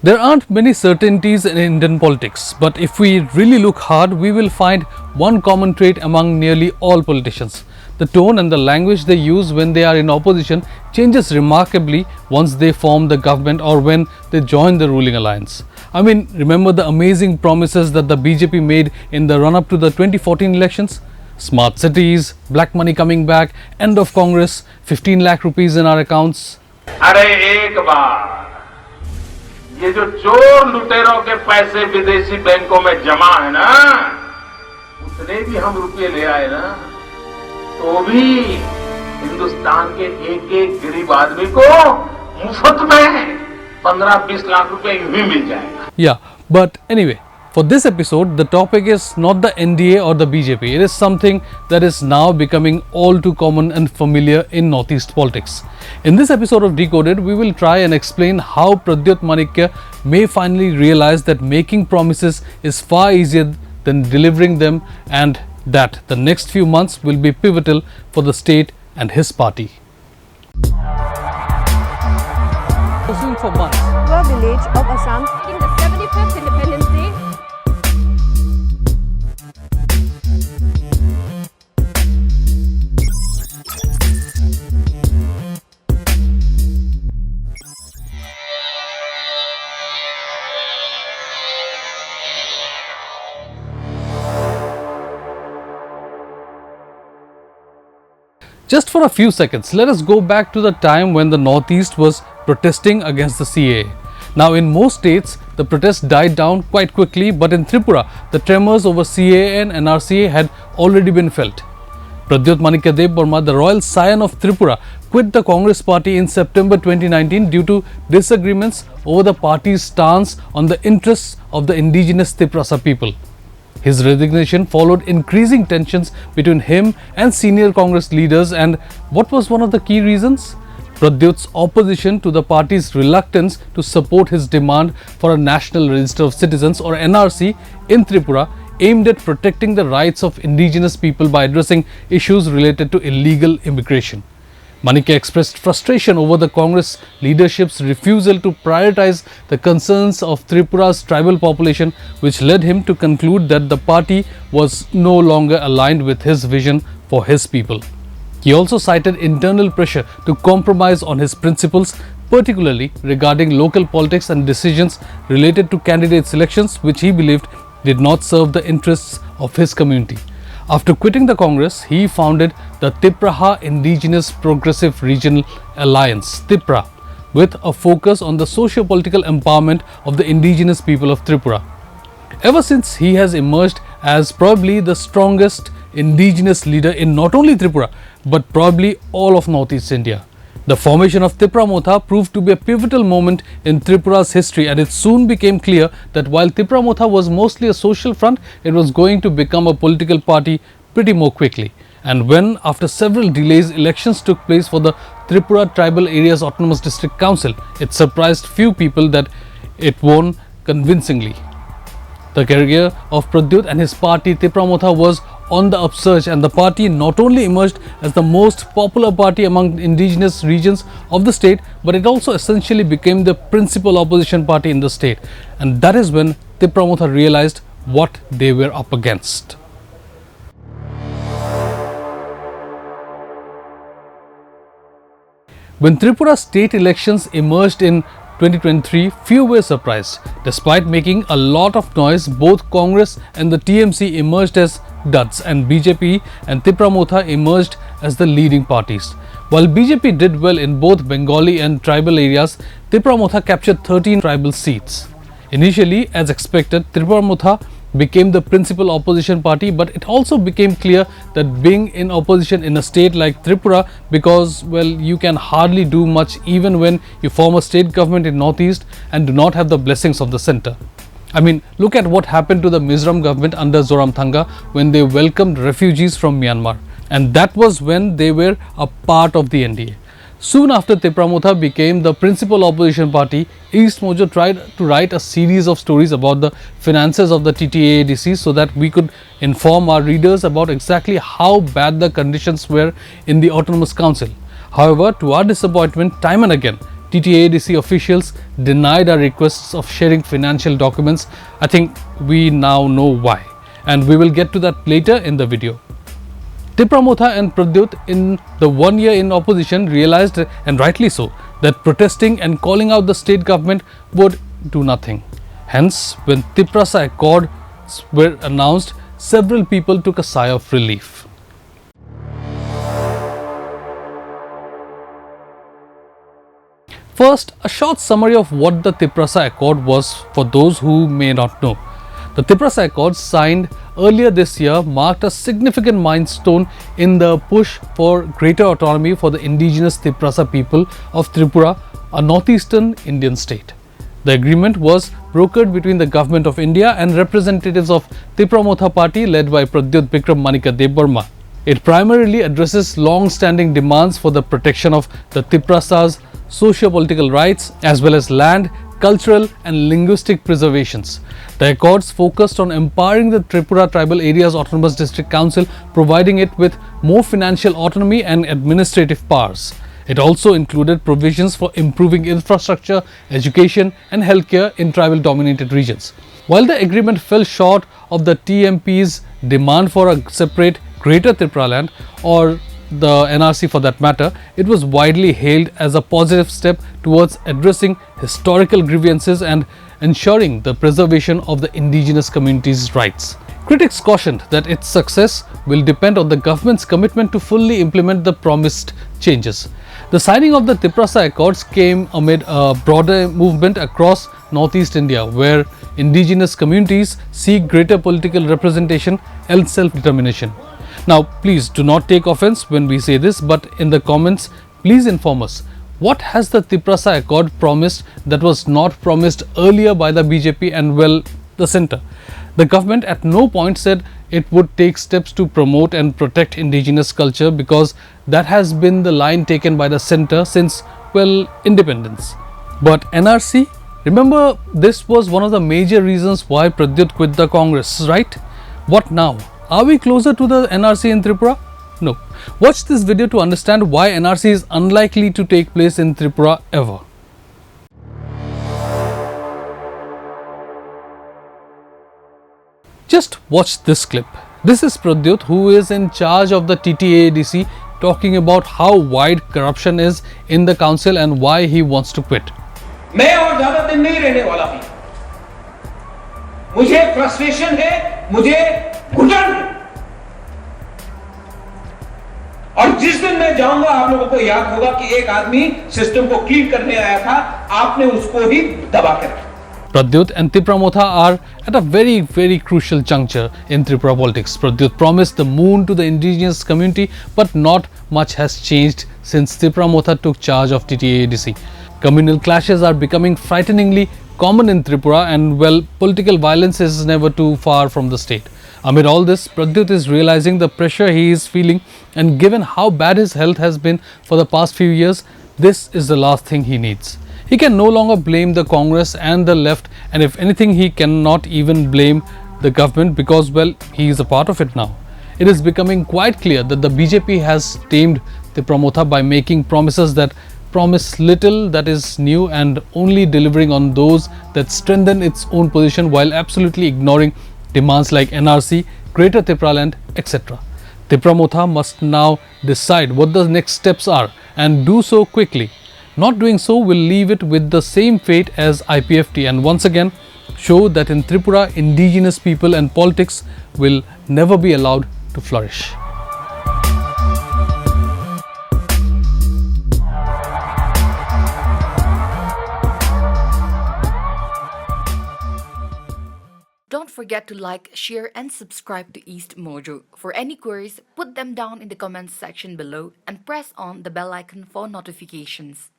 There aren't many certainties in Indian politics, but if we really look hard, we will find one common trait among nearly all politicians. The tone and the language they use when they are in opposition changes remarkably once they form the government or when they join the ruling alliance. I mean, remember the amazing promises that the BJP made in the run-up to the 2014 elections? Smart cities, black money coming back, end of Congress, 15 lakh rupees in our accounts. अरे एक बार ये जो चोर लुटेरों के पैसे विदेशी बैंकों में जमा है ना, उतने भी हम रुपये ले आए ना, तो भी हिंदुस्तान के एक एक गरीब आदमी को मुफ्त में 15-20 लाख रुपए यूं ही मिल जाएगा. Yeah, but anyway, for this episode, the topic is not the NDA or the BJP. It is something that is now becoming all too common and familiar in Northeast politics. In this episode of Decoded, we will try and explain how Pradyot Manikya may finally realize that making promises is far easier than delivering them, and that the next few months will be pivotal for the state and his party. Pursuing for months. A village of Assam in the 75th Independence Day. Just for a few seconds, let us go back to the time when the Northeast was protesting against the CAA. Now, in most states, the protests died down quite quickly, but in Tripura, the tremors over CAA and NRCA had already been felt. Pradyot Manikya Debbarma, the royal scion of Tripura, quit the Congress party in September 2019 due to disagreements over the party's stance on the interests of the indigenous Tiprasa people. His resignation followed increasing tensions between him and senior Congress leaders, and what was one of the key reasons? Pradyot's opposition to the party's reluctance to support his demand for a National Register of Citizens or NRC in Tripura, aimed at protecting the rights of indigenous people by addressing issues related to illegal immigration. Manikya expressed frustration over the Congress leadership's refusal to prioritize the concerns of Tripura's tribal population, which led him to conclude that the party was no longer aligned with his vision for his people. He also cited internal pressure to compromise on his principles, particularly regarding local politics and decisions related to candidate selections, which he believed did not serve the interests of his community. After quitting the Congress, he founded the Tripura Indigenous Progressive Regional Alliance, TIPRA, with a focus on the socio-political empowerment of the indigenous people of Tripura. Ever since, he has emerged as probably the strongest indigenous leader in not only Tripura, but probably all of Northeast India. The formation of TIPRA Motha proved to be a pivotal moment in Tripura's history, and it soon became clear that while TIPRA Motha was mostly a social front, it was going to become a political party pretty more quickly. And when, after several delays, elections took place for the Tripura Tribal Areas Autonomous District Council, it surprised few people that it won convincingly. The career of Pradyot and his party TIPRA Motha was on the upsurge, and the party not only emerged as the most popular party among indigenous regions of the state, but it also essentially became the principal opposition party in the state. And that is when TIPRA Motha realized what they were up against. When Tripura state elections emerged in 2023, few were surprised. Despite making a lot of noise, both Congress and the TMC emerged as duds, and BJP and TIPRA Motha emerged as the leading parties. While BJP did well in both Bengali and tribal areas, TIPRA Motha captured 13 tribal seats. Initially, as expected, TIPRA Motha became the principal opposition party, but it also became clear that being in opposition in a state like Tripura, because, well, you can hardly do much even when you form a state government in Northeast and do not have the blessings of the centre. I mean, look at what happened to the Mizoram government under Zoramthanga when they welcomed refugees from Myanmar, and that was when they were a part of the NDA. Soon after TIPRA Motha became the principal opposition party, EastMojo tried to write a series of stories about the finances of the TTAADC so that we could inform our readers about exactly how bad the conditions were in the Autonomous Council. However, to our disappointment, time and again, TTADC officials denied our requests of sharing financial documents. I think we now know why, and we will get to that later in the video. TIPRA Motha and Pradyot, in the 1 year in opposition, realized, and rightly so, that protesting and calling out the state government would do nothing. Hence, when TIPRA Accords were announced, several people took a sigh of relief. First, a short summary of what the TIPRA Accord was for those who may not know. The TIPRA Accords, signed earlier this year, marked a significant milestone in the push for greater autonomy for the indigenous TIPRA people of Tripura, a northeastern Indian state. The agreement was brokered between the Government of India and representatives of TIPRA Motha party led by Pradyot Manikya Debbarma. It primarily addresses long-standing demands for the protection of the TIPRA's socio-political rights as well as land, cultural and linguistic preservations. The Accords focused on empowering the Tripura Tribal Areas Autonomous District Council, providing it with more financial autonomy and administrative powers. It also included provisions for improving infrastructure, education and healthcare in tribal-dominated regions. While the agreement fell short of the TMP's demand for a separate Greater Tripura land, or the NRC for that matter, it was widely hailed as a positive step towards addressing historical grievances and ensuring the preservation of the indigenous community's rights. Critics cautioned that its success will depend on the government's commitment to fully implement the promised changes. The signing of the TIPRA Accords came amid a broader movement across northeast India, where indigenous communities seek greater political representation and self-determination. Now, please do not take offense when we say this, but in the comments, please inform us, what has the TIPRA Accord promised that was not promised earlier by the BJP and, well, the centre? The government at no point said it would take steps to promote and protect indigenous culture, because that has been the line taken by the centre since, well, independence. But NRC, remember, this was one of the major reasons why Pradyot quit the Congress, right? What now? Are we closer to the NRC in Tripura? No. Watch this video to understand why NRC is unlikely to take place in Tripura ever. Just watch this clip. This is Pradyot, who is in charge of the TTADC, talking about how wide corruption is in the council and why he wants to quit. मैं और ज्यादा दिन नहीं रहने वाला हूं। मुझे frustration है, मुझे घुटन है। और जिस दिन मैं जाऊंगा, आप लोगों को याद होगा कि एक आदमी सिस्टम को क्लीन करने आया था, आपने उसको ही दबा के रखा। Pradyot and TIPRA Motha are at a very crucial juncture in Tripura politics. Pradyot promised the moon to the indigenous community, but not much has changed since TIPRA Motha took charge of TTADC. Communal clashes are becoming frighteningly common in Tripura, and, well, political violence is never too far from the state. Amid all this, Pradyot is realizing the pressure he is feeling, and given how bad his health has been for the past few years, this is the last thing he needs. He can no longer blame the Congress and the left, and if anything, he cannot even blame the government because, well, he is a part of it now. It is becoming quite clear that the BJP has tamed TIPRA Motha by making promises that promise little that is new and only delivering on those that strengthen its own position, while absolutely ignoring demands like NRC, Greater Tripura land, etc. TIPRA Motha must now decide what the next steps are and do so quickly. Not doing so will leave it with the same fate as IPFT, and once again show that in Tripura, indigenous people and politics will never be allowed to flourish. Don't forget to like, share and subscribe to EastMojo. For any queries, put them down in the comments section below and press on the bell icon for notifications.